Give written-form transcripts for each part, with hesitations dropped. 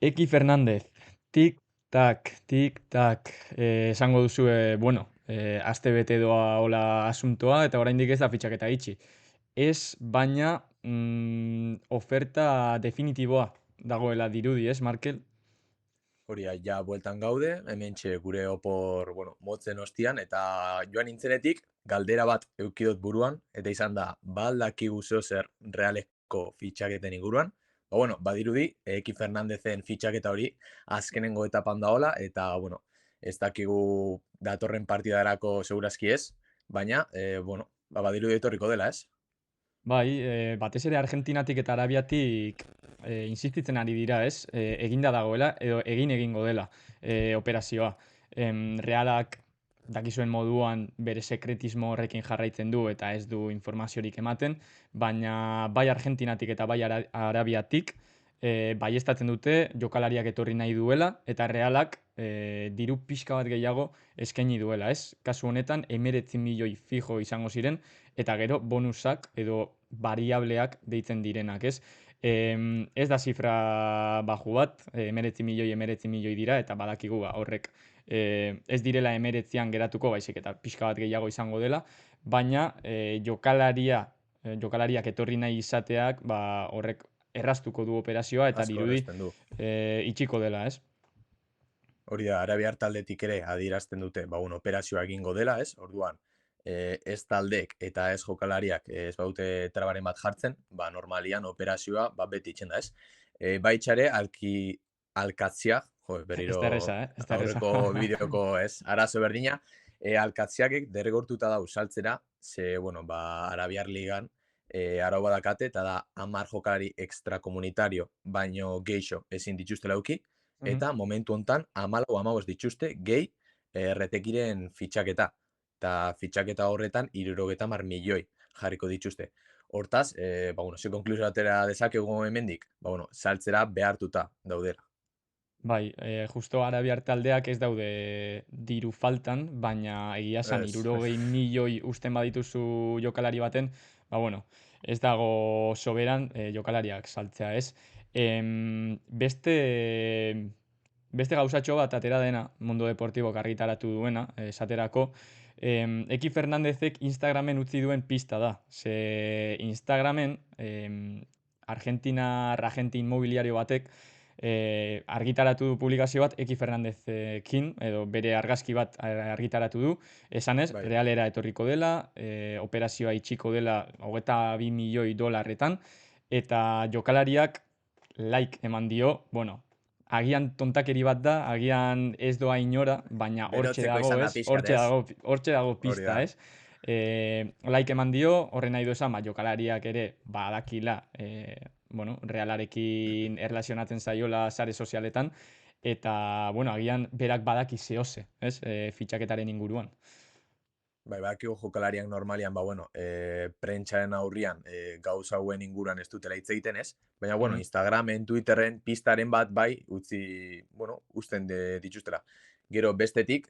Eki Fernández, tik-tak, tik-tak, esango duzue, bueno, aste bete doa hola asuntoa, eta oraindik ez da fitxaketa itxi. Ez, baina oferta definitiboa dagoela dirudi, ez, Markel? Hori ja bueltan gaude, hementxe gure opor, bueno, motzen ostian, eta joan nintzenetik, galdera bat eukidot buruan, eta izan da, ba al dakigu zeo zer realeko fitxaketen inguruan, bueno, badirudi, Eki Fernandezen fitxaketa hori azkenengo etapan daola, eta, bueno, ez dakigu datorren partidarako segurazki ez, baina, bueno, badirudi etorriko dela, ez? Bai, batez ere Argentinatik eta Arabiatik insistitzen ari dira, ez? Eginda dagoela edo egin egingo dela operazioa. Realak dakizuen moduan bere sekretismo horrekin jarraitzen du eta ez du informaziorik ematen, baina bai Argentinatik eta bai Arabiatik baieztatzen dute jokalariak etorri nahi duela eta Realak diru pixka bat gehiago eskaini duela, ez? Kasu honetan 19 milioi fijo izango ziren eta gero bonusak edo variableak deitzen direnak, ez? Ez da zifra baju bat, 19 milioi dira, eta badakigu horrek ez direla 19an geratuko, baizik eta pixka bat gehiago izango dela, baina jokalariak etorri nahi izateak, ba, horrek erraztuko du operazioa eta Asko dirudi horrezten du. itxiko dela, ez? Hori da, arabiar taldetik ere adierazten dute, operazioa egingo dela, ez? Orduan, ez taldek eta ez jokalariak ez baute trabaren bat jartzen, normalian operazioa beti itxen da, ez? Baitxare, alkatziak, Ez da erreza, berriro Ez da erreza. aurreko bideoko, ez? Arazo berdina, alkatziakek derrigortuta dau saltzera, ze, arabiar ligan, arau badakate, eta da 10 jokalari extrakomunitario, baino geixo ezin dituzte lauki, Mhm. eta momentu hontan 14 o 15 dituzte gehi erretekiren fitxaketa. Eta fitxaketa horretan 70 milioi jarriko dituzte. Hortaz, ze konklusio atera dezakegu hemendik? Saltzera behartuta daudela. Bai, justo arabiar taldeak ez daude diru faltan, baina egia esan Ez. 60 milioi usten badituzu jokalari baten, ba bueno, ez dago soberan jokalariak saltzea, ez? Beste gauzatxo bat atera dena, Mundo Deportibo argitaratu duena, esaterako, Eki Fernandezek Instagramen utzi duen pista da. Ze Instagramen agente inmobiliario batek argitaratu du publikazio bat Eki Fernandezekin, edo bere argazki bat argitaratu du, esanez, Bai. Realera etorriko dela, operazioa itxiko dela 22 milioi dolarretan, eta jokalariak like eman dio, bueno, agian tontakeri bat da, agian ez doa inora, baina hortxe Berotzeko dago, izan da ez? pixkat, ez? Hortxe dago Hori pista, da. ez? Like eman dio, horren nahi du esan, jokalariak ere badakila, bueno, Realarekin erlazionatzen zaiola sare sozialetan, eta, bueno, agian berak badaki zehose, ez? Fitxaketaren inguruan. Bai, badakigu jokalariak normalian, prentxaren aurrian gauza hauen inguruan ez dutela hitz egiten, ez? Baina, Mhm. Instagramen, Twitterren, pistaren bat, bai, usten dituztela. Gero, bestetik,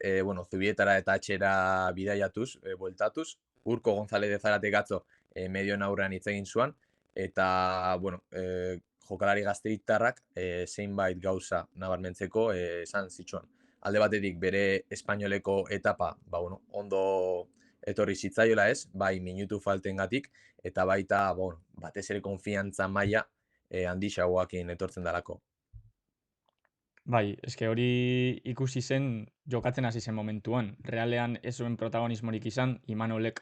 Zubietara eta atxera bidaiatuz, bueltatuz, Urko González de Zarate gatzo medioen aurrean hitz egin zuan, eta, jokalari gazteritarrak zeinbait gauza nabarmentzeko esan zitsuan. Alde batetik bere espainoleko etapa, ondo etorri zitzaiola ez, bai minutu faltengatik, eta baita, batez ere konfiantza maila handixagoakin etortzen dalako. Bai, eske hori ikusi zen jokatzen hasi zen momentuan. Realean ez zuen protagonismorik izan, Imanolek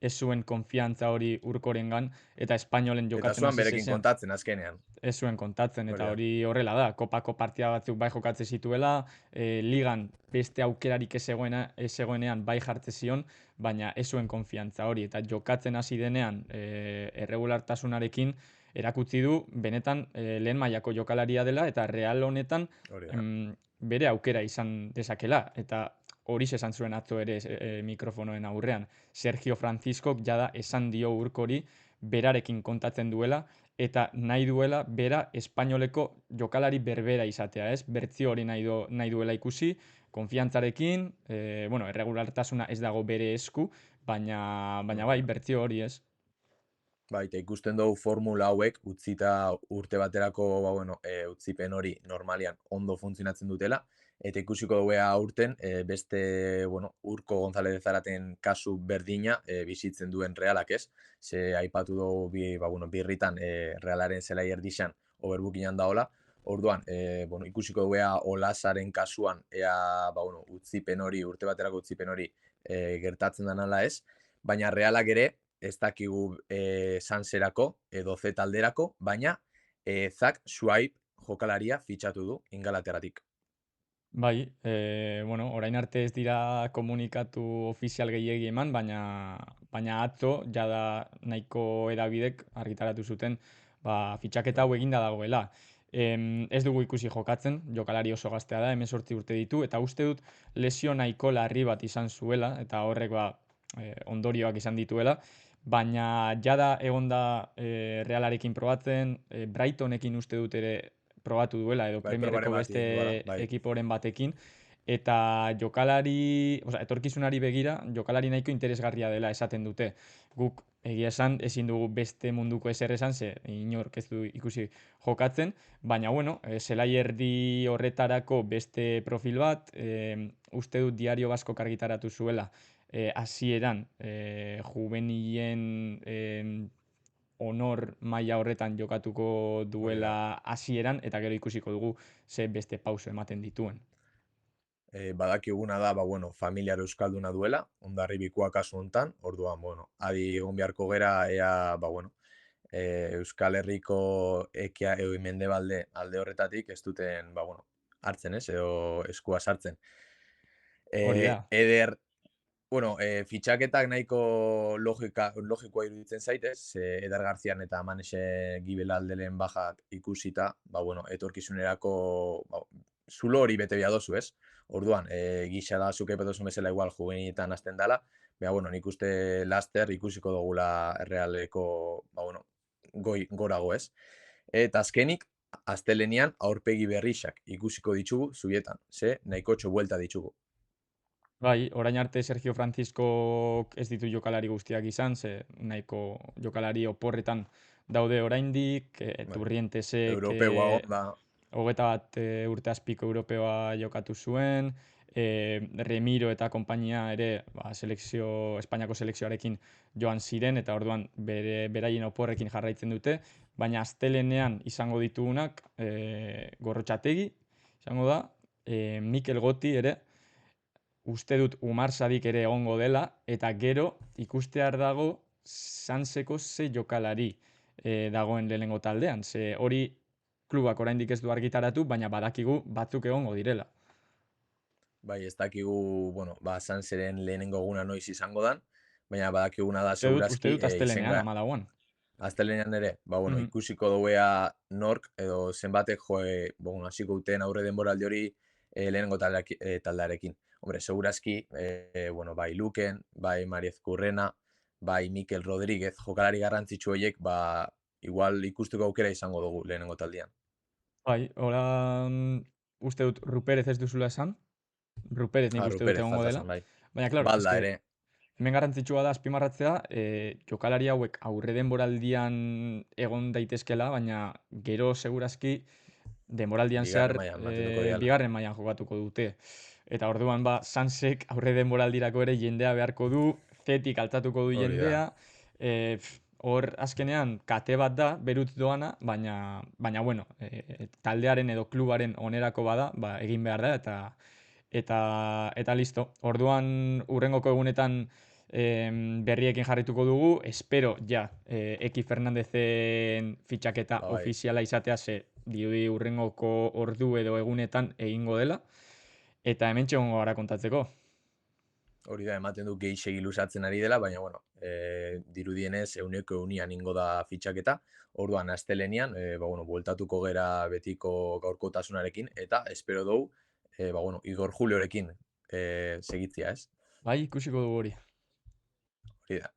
ez zuen konfiantza hori Urkorengan, eta Espainolen Eta jokatzen zuan hasi berekin zenean kontatzen azkenean. ez zuen kontatzen, eta Hori da. hori horrela da. Kopako partida batzuk bai jokatzen zituela, ligan beste aukerarik ez zegoenean bai jartze zion, baina ez zuen konfiantza hori. Eta jokatzen hasi denean erregulartasunarekin erakutsi du benetan lehen mailako jokalaria dela, eta Real honetan Hori da. bere aukera izan dezakela. Eta hori esan zuen atzo ere mikrofonoen aurrean. Sergio Francisco jada esan dio Urkori berarekin kontatzen duela, eta nahi duela bera espainoleko jokalari berbera izatea, ez? Bertzio hori nahi duela ikusi, konfiantzarekin, erregulartasuna ez dago bere esku, baina bai, Mhm. bertzio hori ez. Bai, eta ikusten dugu formula hauek utzita urte baterako utzipen hori normalian ondo funtzionatzen dutela, eta ikusiko dugu ea aurten beste Urko González de Zaraten kasu berdina bizitzen duen Realak ez. Ze aipatu dugu birritan Realaren zelai erdixan overbookingan daola. Orduan, ikusiko dugu ea Olasaren kasuan ea utzipen hori, urte baterako utzipen hori gertatzen den ala ez. Baina Realak ere ez dakigu Sanserako edo Z talderako, baina Zak Swipe jokalaria fitxatu du Ingalaterratik. Bai, orain arte ez dira komunikatu ofizial gehiegi eman, baina atzo jada nahiko edabidek argitaratu zuten fitxaketa hau eginda dagoela. Ez dugu ikusi jokatzen, jokalari oso gaztea da, 18 urte ditu, eta uste dut lesio nahiko larri bat izan zuela, eta horrek ondorioak izan dituela, baina jada egonda Realarekin probatzen, Brightonekin uste dut ere probatu duela edo Bai, Premierreko probaren bat beste egin duela, bai. ekiporen batekin eta etorkizunari begira, jokalari nahiko interesgarria dela esaten dute. Guk egia esan ezin dugu beste munduko ezer esan, ze inork ez du ikusi jokatzen, baina zelai erdi horretarako beste profil bat, uste dut Diario Baskok argitaratu zuela hasieran juvenilen honor maila horretan jokatuko Hori da. duela hasieran eta gero ikusiko dugu ze beste pauso ematen dituen. Badakiguna da, familiar euskalduna duela, Hondarribikoa kasu hontan, orduan, adi egon beharko gera ea, Euskal Herriko ekia mendebalde alde horretatik ez duten, hartzen ez, edo eskua sartzen. Hori da. Eder, fitxaketak nahiko logikoa iruditzen zaitez, Eder Garzian eta Manese Gibela aldelen bajak ikusita, etorkizunerako zulo hori bete behar dozu, ez? Orduan, gisa da, zuke petozun bezala igual juveniletan hasten dala, nik uste laster ikusiko dugula Realeko, gorago, ez? Eta azkenik, astelenian aurpegi berrixak ikusiko ditugu zubietan, ze nahiko buelta ditugu. Bai, orain arte Sergio Francisco ez ditu jokalari guztiak izan, ze nahiko jokalari oporretan daude oraindik, Turrientesek Europeoa onda. 21 urte azpiko europeoa jokatu zuen, Remiro eta konpainia ere Espainiako selekzioarekin joan ziren, eta orduan beraien oporrekin jarraitzen dute, baina astelenean izango ditugunak Gorrotxategi, izango da, Mikel Goti ere, uste dut Umar Sadik ere egongo dela, eta gero ikustear dago Sanseko ze jokalari dagoen lehenengo taldean, ze hori klubak oraindik ez du argitaratu, baina badakigu batzuk egongo direla. Bai, ez dakigu, Sanseren lehenengo eguna noiz izango dan, baina badakiguna da Uste segurazki dut astelenean, 14. Astelenean ere, Mhm. ikusiko duea nork edo zenbatek hasiko duten aurre denboraldi hori lehenengo taldearekin. Hombre, segurazki, bai Luken, bai Mariez Currena, bai Mikel Rodríguez, jokalari garrantzitsu horiek, igual ikusteko aukera izango dugu lehenengo taldean. Bai, uste dut Ruperez ez duzula esan, Ruperez nik uste dut Ruperez egongo falta dela, zen, bai. baina, klaro, Balda ere. hemen garrantzitsua da azpimarratzea, jokalari hauek aurre denboraldian egon daitezkela, baina gero segurazki denboraldian Bigarren zehar mailan mantenduko diala. bigarren mailan jokatuko dute. Eta orduan Sansek aurre denboraldirako ere jendea beharko du, Zetik altatuko du Hori da. jendea, hor azkenean kate bat da, berutz doana, baina taldearen edo klubaren onerako bada, egin behar da, eta listo. Orduan hurrengoko egunetan berriekin jarrituko dugu, espero Eki Fernandezen fitxaketa Bai. ofiziala izatea, ze dirudi hurrengoko ordu edo egunetan egingo dela, eta hemen txegongo gara kontatzeko. Hori da, ematen du gehixegi luzatzen ari dela, baina, dirudienez, 100% ingo da fitxaketa. Orduan, astelenian, bueltatuko gera betiko gaurkotasunarekin, eta espero dugu, Igor Juliorekin segitzia, ez? Bai, ikusiko dugu hori. Hori da.